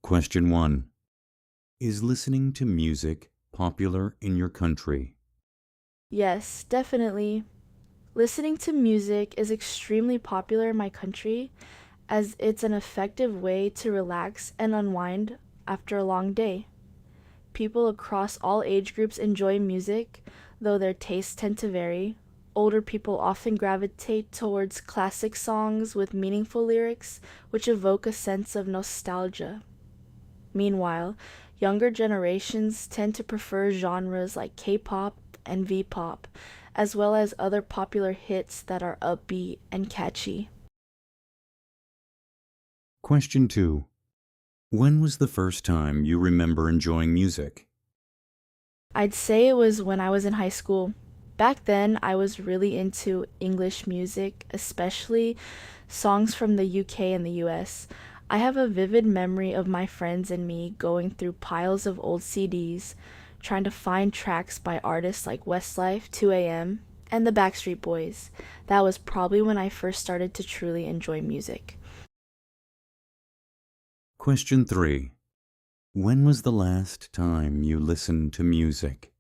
Question 1. Is listening to music popular in your country? Yes, definitely. Listening to music is extremely popular in my country as it's an effective way to relax and unwind after a long day. People across all age groups enjoy music, though their tastes tend to vary. Older people often gravitate towards classic songs with meaningful lyrics, which evoke a sense of nostalgia. Meanwhile, younger generations tend to prefer genres like K-pop and V-pop, as well as other popular hits that are upbeat and catchy. Question 2. When was the first time you remember enjoying music? I'd say it was when I was in high school. Back then, I was really into English music, especially songs from the UK and the US. I have a vivid memory of my friends and me going through piles of old CDs, trying to find tracks by artists like Westlife, 2AM, and the Backstreet Boys. That was probably when I first started to truly enjoy music. Question 3. When was the last time you listened to music?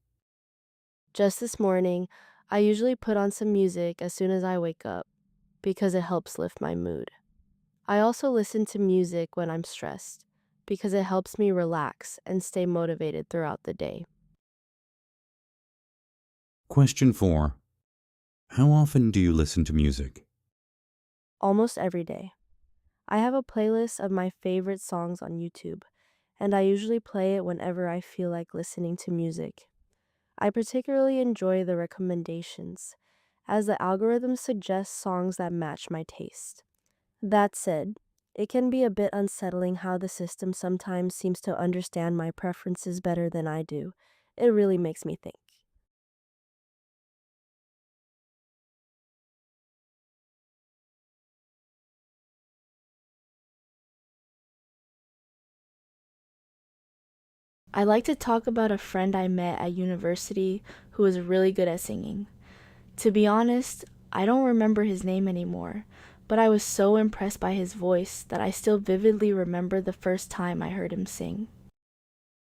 Just this morning, I usually put on some music as soon as I wake up because it helps lift my mood. I also listen to music when I'm stressed because it helps me relax and stay motivated throughout the day. Question 4. How often do you listen to music? Almost every day. I have a playlist of my favorite songs on YouTube, and I usually play it whenever I feel like listening to music. I particularly enjoy the recommendations, as the algorithm suggests songs that match my taste. That said, it can be a bit unsettling how the system sometimes seems to understand my preferences better than I do. It really makes me think. I like to talk about a friend I met at university who was really good at singing. To be honest, I don't remember his name anymore, but I was so impressed by his voice that I still vividly remember the first time I heard him sing.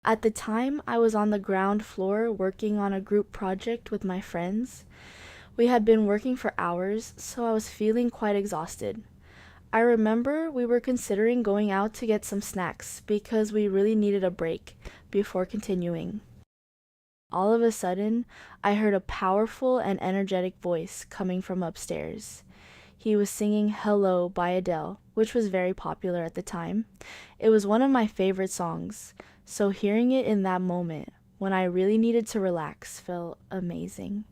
At the time, I was on the ground floor working on a group project with my friends. We had been working for hours, so I was feeling quite exhausted. I remember we were considering going out to get some snacks because we really needed a break before continuing. All of a sudden, I heard a powerful and energetic voice coming from upstairs. He was singing Hello by Adele, which was very popular at the time. It was one of my favorite songs, so hearing it in that moment, when I really needed to relax, felt amazing.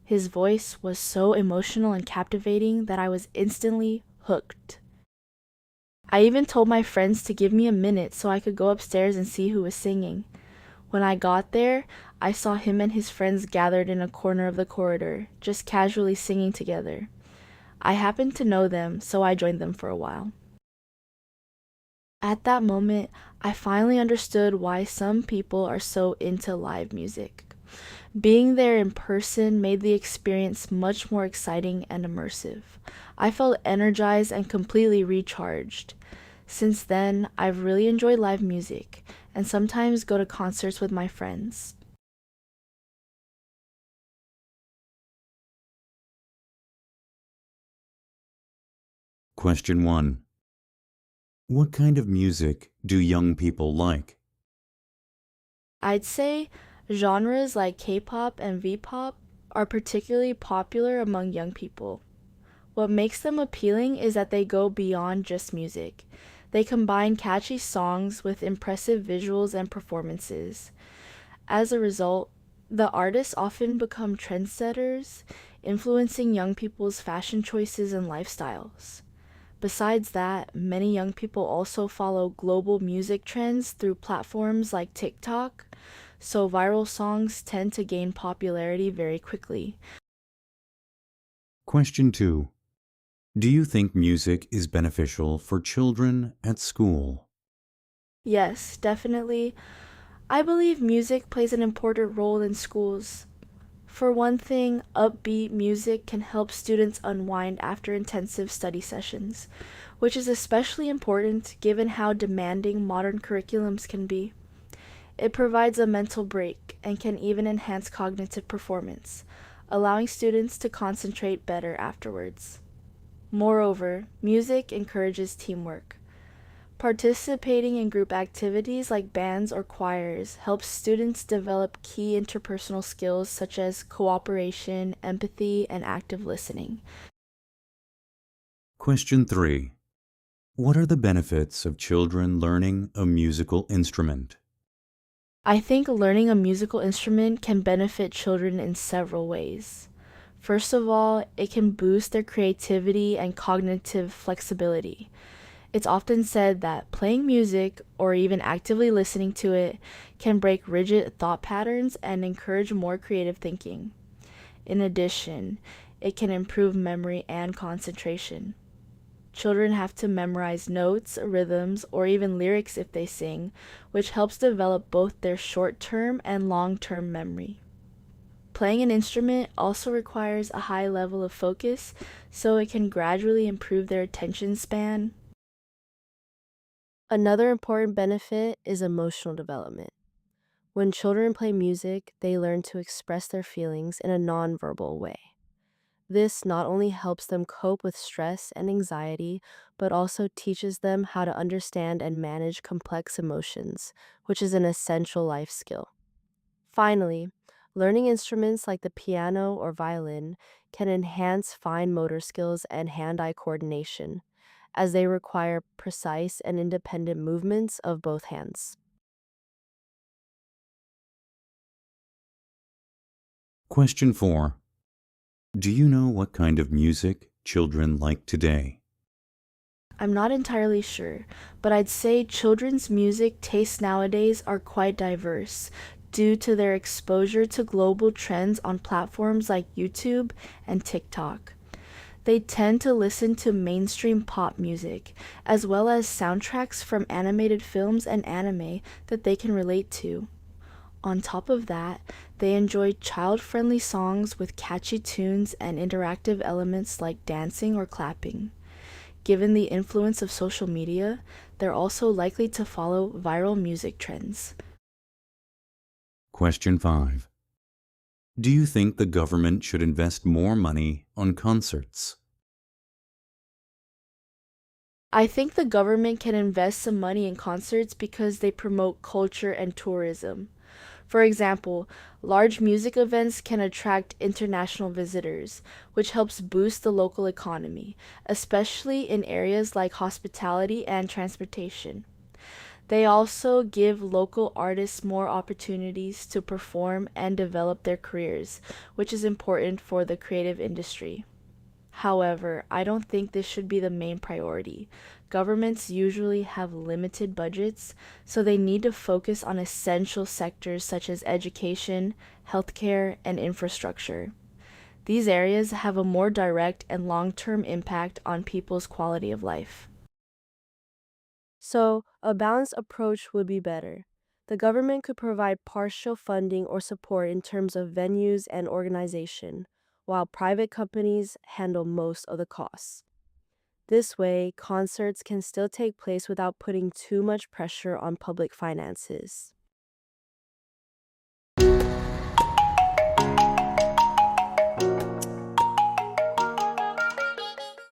His voice was so emotional and captivating that I was instantly hooked. I even told my friends to give me a minute so I could go upstairs and see who was singing. When I got there, I saw him and his friends gathered in a corner of the corridor, just casually singing together. I happened to know them, so I joined them for a while. At that moment, I finally understood why some people are so into live music. Being there in person made the experience much more exciting and immersive. I felt energized and completely recharged. Since then, I've really enjoyed live music and sometimes go to concerts with my friends. Question 1. What kind of music do young people like? I'd say genres like K-pop and V-pop are particularly popular among young people. What makes them appealing is that they go beyond just music. They combine catchy songs with impressive visuals and performances. As a result, the artists often become trendsetters, influencing young people's fashion choices and lifestyles. Besides that, many young people also follow global music trends through platforms like TikTok, so viral songs tend to gain popularity very quickly. Question 2. Do you think music is beneficial for children at school? Yes, definitely. I believe music plays an important role in schools. For one thing, upbeat music can help students unwind after intensive study sessions, which is especially important given how demanding modern curriculums can be. It provides a mental break and can even enhance cognitive performance, allowing students to concentrate better afterwards. Moreover, music encourages teamwork. Participating in group activities like bands or choirs helps students develop key interpersonal skills such as cooperation, empathy, and active listening. Question 3. What are the benefits of children learning a musical instrument? I think learning a musical instrument can benefit children in several ways. First of all, it can boost their creativity and cognitive flexibility. It's often said that playing music, or even actively listening to it, can break rigid thought patterns and encourage more creative thinking. In addition, it can improve memory and concentration. Children have to memorize notes, rhythms, or even lyrics if they sing, which helps develop both their short-term and long-term memory. Playing an instrument also requires a high level of focus, so it can gradually improve their attention span. Another important benefit is emotional development. When children play music, they learn to express their feelings in a nonverbal way. This not only helps them cope with stress and anxiety, but also teaches them how to understand and manage complex emotions, which is an essential life skill. Finally, learning instruments like the piano or violin can enhance fine motor skills and hand eye coordination, as they require precise and independent movements of both hands. Question 4. Do you know what kind of music children like today? I'm not entirely sure, but I'd say children's music tastes nowadays are quite diverse due to their exposure to global trends on platforms like YouTube and TikTok. They tend to listen to mainstream pop music, as well as soundtracks from animated films and anime that they can relate to. On top of that, they enjoy child-friendly songs with catchy tunes and interactive elements like dancing or clapping. Given the influence of social media, they're also likely to follow viral music trends. Question 5. Do you think the government should invest more money on concerts? I think the government can invest some money in concerts because they promote culture and tourism. For example, large music events can attract international visitors, which helps boost the local economy, especially in areas like hospitality and transportation. They also give local artists more opportunities to perform and develop their careers, which is important for the creative industry. However, I don't think this should be the main priority. Governments usually have limited budgets, so they need to focus on essential sectors such as education, healthcare, and infrastructure. These areas have a more direct and long-term impact on people's quality of life. So, a balanced approach would be better. The government could provide partial funding or support in terms of venues and organization, while private companies handle most of the costs. This way, concerts can still take place without putting too much pressure on public finances.